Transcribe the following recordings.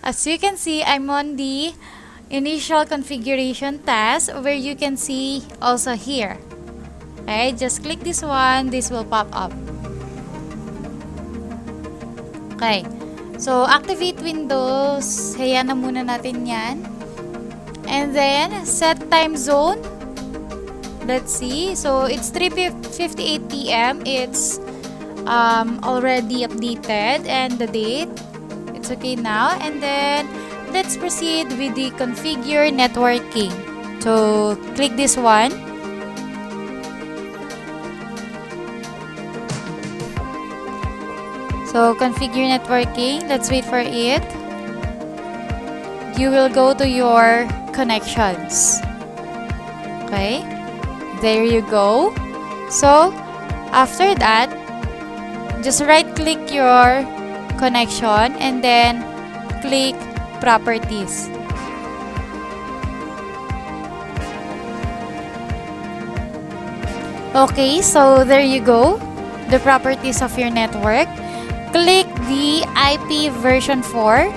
As you can see, I'm on the initial configuration task where you can see also here. Okay, just click this one, this will pop up. Okay, so activate Windows, hayaan na muna natin yan. And then, set time zone. Let's see, so it's 3:58 p.m. It's already updated, and the date, it's okay now. And then, let's proceed with the configure networking. So, click this one. So, configure networking. Let's wait for it. You will go to your connections. Okay. There you go. So, after that, just right-click your connection and then click Properties. Okay, so there you go. The properties of your network. Click the IP version 4.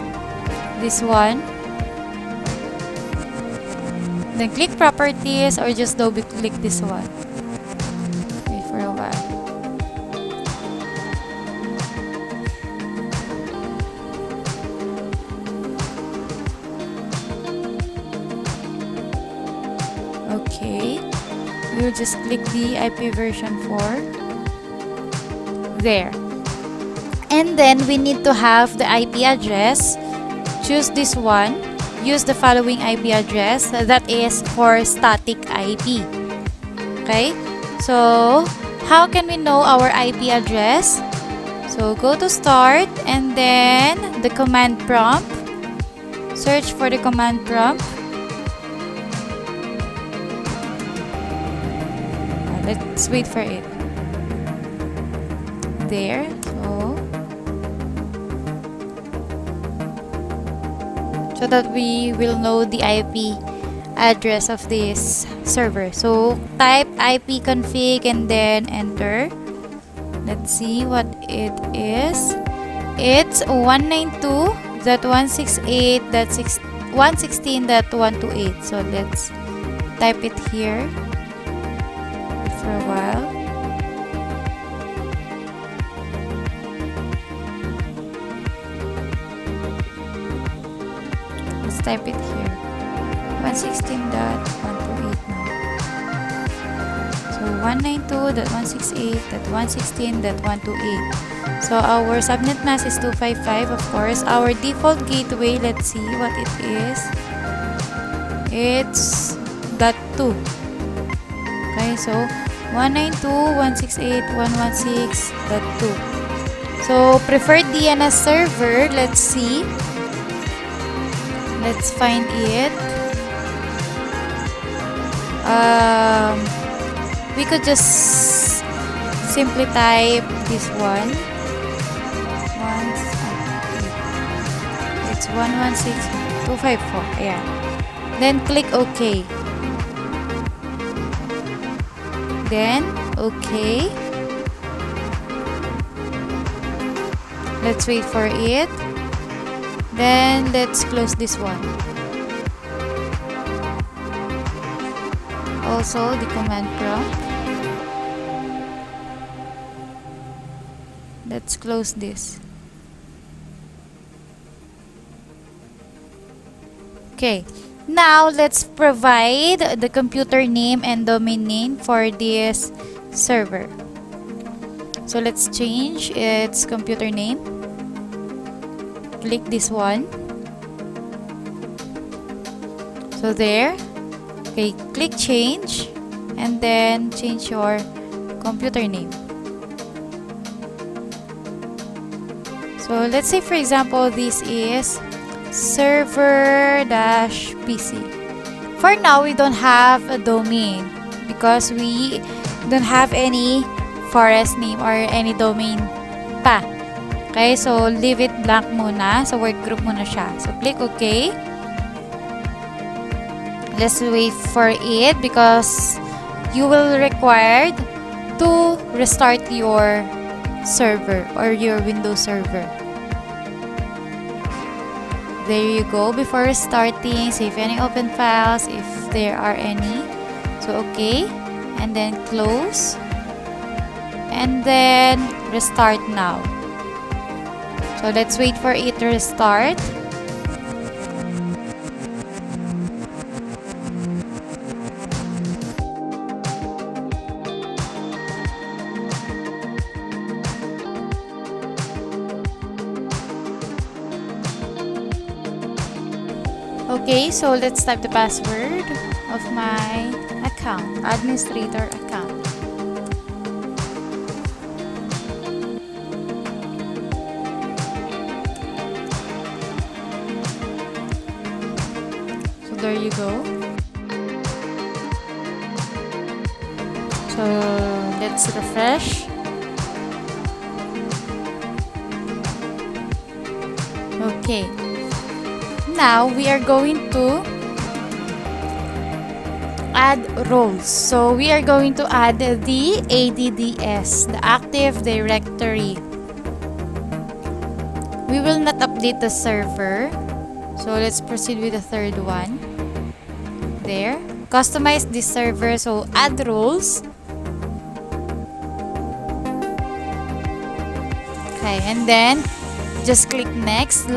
This one. Then click Properties or just double click this one. Wait for a while. Okay. We'll just click the IP version 4. There. And then we need to have the IP address. Choose this one. Use the following IP address, that is for static IP. Okay, so how can we know our IP address? So go to start and then the command prompt. Search for the command prompt. Let's wait for it. There. So that we will know the IP address of this server. So type ipconfig and then enter. Let's see what it is. It's 192.168.116.128. So let's type it here. Wait for a while. Type it here. 116.128 now. So 192.168.116.128. So our subnet mask is 255, of course. Our default gateway, let's see what it is. It's .2. Okay, so 192.168.116.2. So preferred DNS server, let's see. Let's find it. We could just simply type this one. It's 116.254. Yeah. Then click OK. Then OK. Let's wait for it. Then let's close this one. Also the command prompt. Let's close this. Okay. Now let's provide the computer name and domain name for this server. So let's change its computer name. Click this one. So there. Okay, click change and then change your computer name. So let's say for example this is server-pc. For now we don't have a domain because we don't have any forest name or any domain pa. Okay, so leave it blank muna. So word group muna siya. So click OK. Let's wait for it because you will required to restart your server or your Windows server. there you go. Before starting, save any open files if there are any. So okay, and then close, and then restart now. So let's wait for it to restart. Okay, so let's type the password of my account, administrator account. So there you go. So let's refresh. Okay. Now we are going to add roles. So we are going to add the ADDS, the Active Directory. We will not update the server. So let's proceed with the third one. There. Customize this server. So add roles. Okay, and then just click next.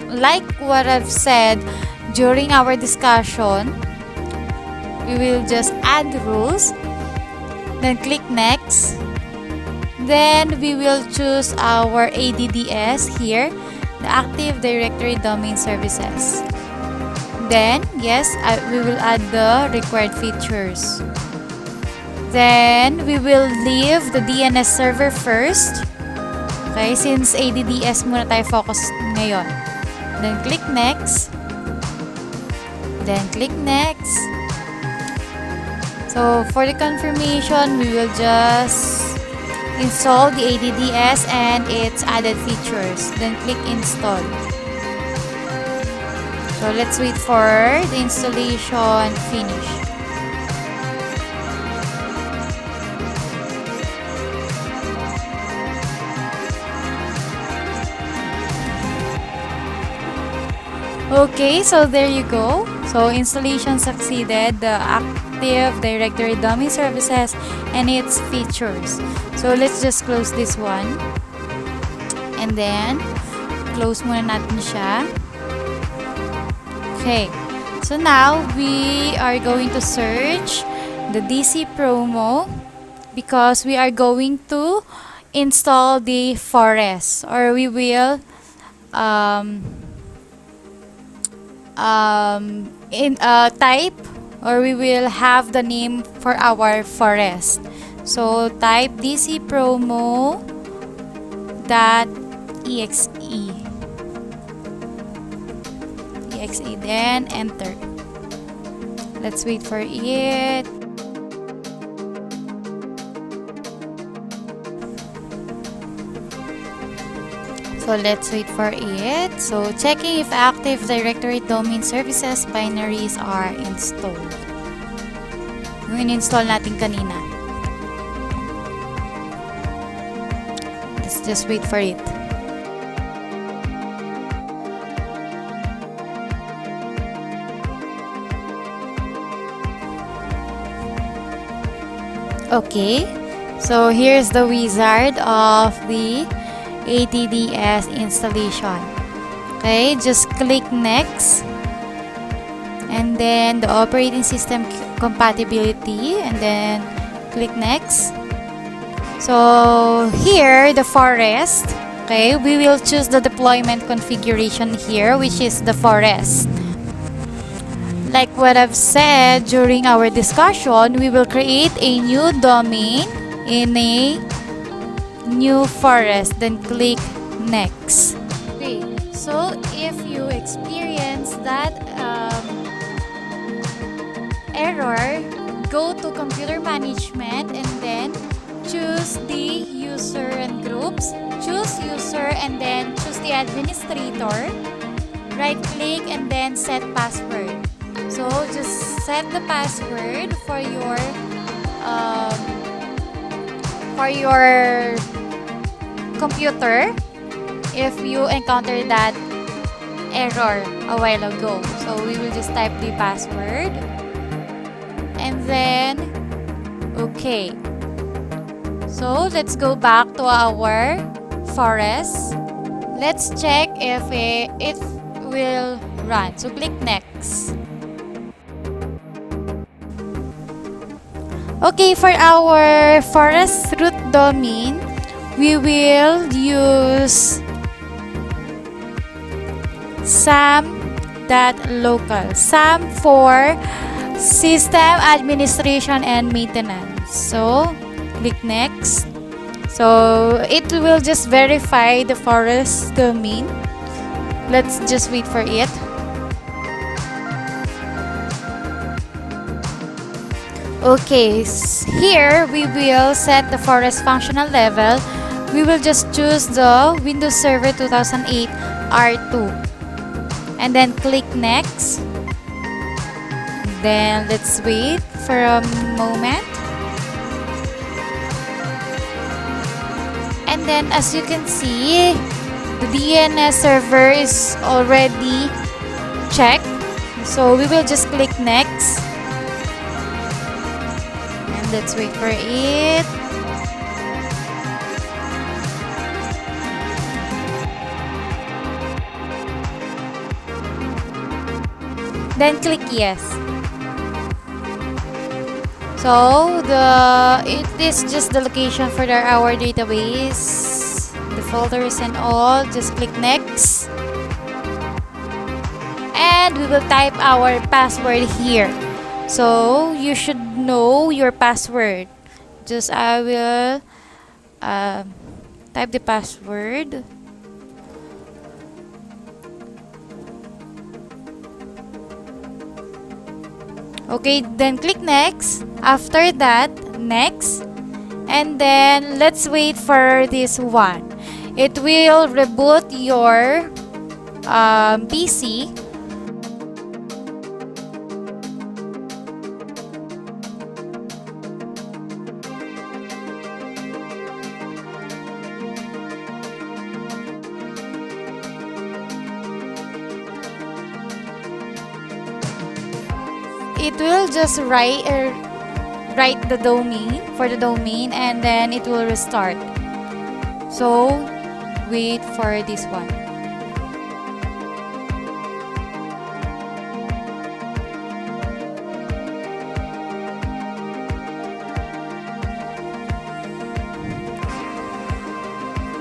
Like what I've said during our discussion, we will just add rules, then click next, then we will choose our ADDS here, the Active Directory Domain Services. Then yes, we will add the required features. Then we will leave the DNS server first. Okay, since ADDS muna tayo focus ngayon. Then click next. Then click next. So for the confirmation, we will just install the ADDS and its added features. Then click install. So let's wait for the installation finish. Okay, so there you go. So installation succeeded, the Active Directory Domain Services and its features. So let's just close this one. And then close muna natin siya. Okay. So now we are going to search the DC promo because we are going to install the forest, or we will type, or we will have the name for our forest. So type dc promo.exe, then enter. Let's wait for it. So let's wait for it. So checking if Active Directory Domain Services binaries are installed. Yung in-install natin kanina. Let's just wait for it. Okay. So here's the wizard of the ADDS installation. Okay, just click next, and then the operating system compatibility, and then click next. So here, the forest. Okay, we will choose the deployment configuration here, which is the forest. Like what I've said during our discussion, we will create a new domain in a new forest, then click next. Okay, so if you experience that error, go to computer management and then choose the user and groups, choose user and then choose the administrator, right click and then set password. So just set the password for your computer if you encounter that error a while ago. So we will just type the password. And then, okay. So let's go back to our forest. Let's check if it will run. So click next. Okay, for our forest root domain, we will use sam.local. Sam for system administration and maintenance. So click next. So it will just verify the forest domain. Let's just wait for it. Okay, here we will set the forest functional level. We will just choose the Windows Server 2008 R2. And then click next. Then let's wait for a moment. And then as you can see, the DNS server is already checked. So we will just click next. And let's wait for it. Then click yes. So it is just the location for our database, the folders and all. Just click next. And we will type our password here. So you should know your password. Just I will type the password. Okay, then click next. After that, next. And then let's wait for this one. It will reboot your PC. It will just write the domain for the domain, and then it will restart. So wait for this one.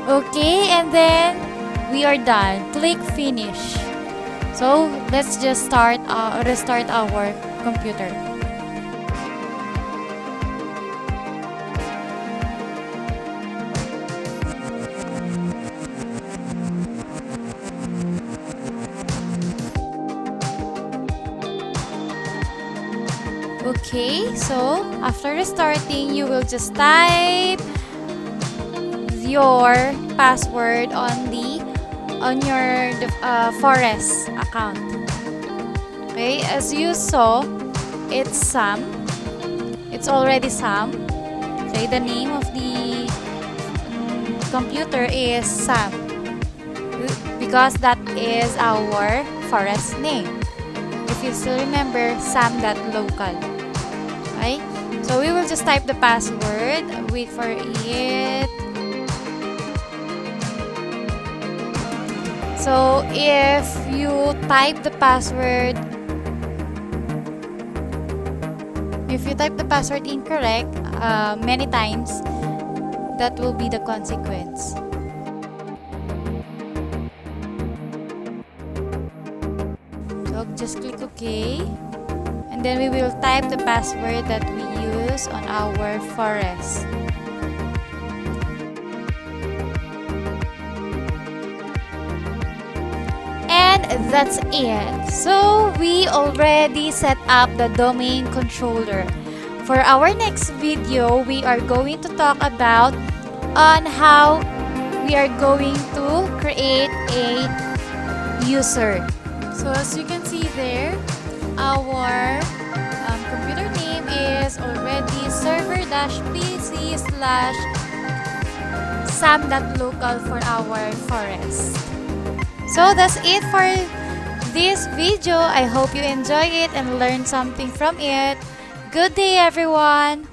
Okay, and then we are done. Click finish. So let's just restart our computer. Okay, so after restarting, you will just type your password on your Forest account. Okay, as you saw, it's Sam. It's already Sam. Okay, the name of the computer is Sam because that is our Forest name. If you still remember, sam.local. Okay, so we will just type the password. Wait for it. So if you type the password incorrect many times, that will be the consequence. So just click OK, and then we will type the password that we use on our Forest. And that's it. So we already set up the domain controller. For our next video, we are going to talk about on how we are going to create a user. So as you can see there, our computer name is already server-pc/sam.local for our Forest. So that's it for this video. I hope you enjoy it and learn something from it. Good day, everyone!